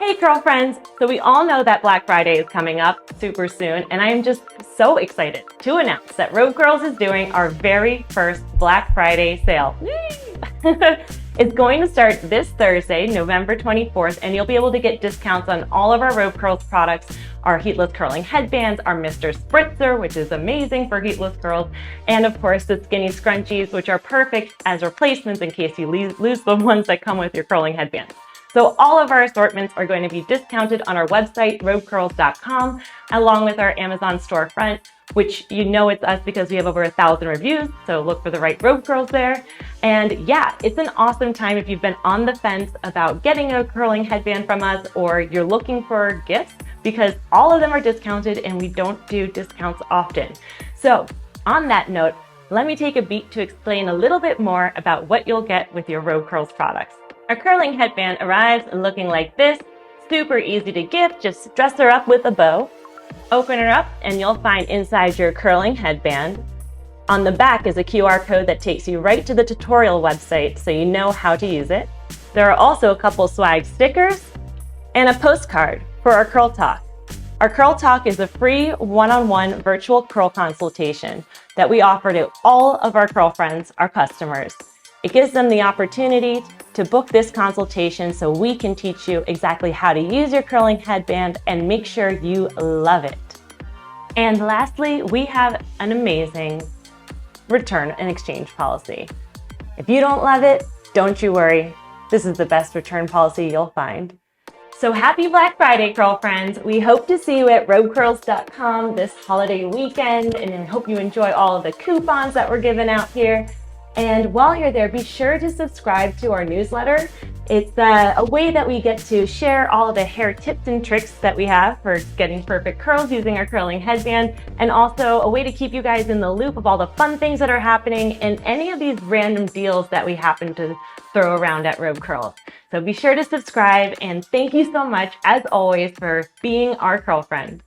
Hey curl friends! So we all know that Black Friday is coming up super soon, and I am just so excited to announce that RobeCurls is doing our very first Black Friday sale. It's going to start this Thursday, November 24th, and you'll be able to get discounts on all of our RobeCurls products, our heatless curling headbands, our Mr. Spritzer, which is amazing for heatless curls, and of course the skinny scrunchies, which are perfect as replacements in case you lose the ones that come with your curling headband. So all of our assortments are going to be discounted on our website, RobeCurls.com, along with our Amazon storefront, which you know it's us because we have over 1,000 reviews, so look for the right RobeCurls there. And yeah, it's an awesome time if you've been on the fence about getting a curling headband from us, or you're looking for gifts, because all of them are discounted and we don't do discounts often. So on that note, let me take a beat to explain a little bit more about what you'll get with your RobeCurls products. Our curling headband arrives looking like this, super easy to gift, just dress her up with a bow. Open her up and you'll find inside your curling headband. On the back is a QR code that takes you right to the tutorial website so you know how to use it. There are also a couple swag stickers and a postcard for our CurlTalk. Our CurlTalk is a free one-on-one virtual curl consultation that we offer to all of our curl friends, our customers. It gives them the opportunity to book this consultation so we can teach you exactly how to use your curling headband and make sure you love it. And lastly, we have an amazing return and exchange policy. If you don't love it, don't you worry. This is the best return policy you'll find. So happy Black Friday, curl friends. We hope to see you at RobeCurls.com this holiday weekend, and I hope you enjoy all of the coupons that we're giving out here. And while you're there, be sure to subscribe to our newsletter. It's a way that we get to share all of the hair tips and tricks that we have for getting perfect curls using our curling headband, and also a way to keep you guys in the loop of all the fun things that are happening and any of these random deals that we happen to throw around at RobeCurls. So be sure to subscribe, and thank you so much, as always, for being our curl friend.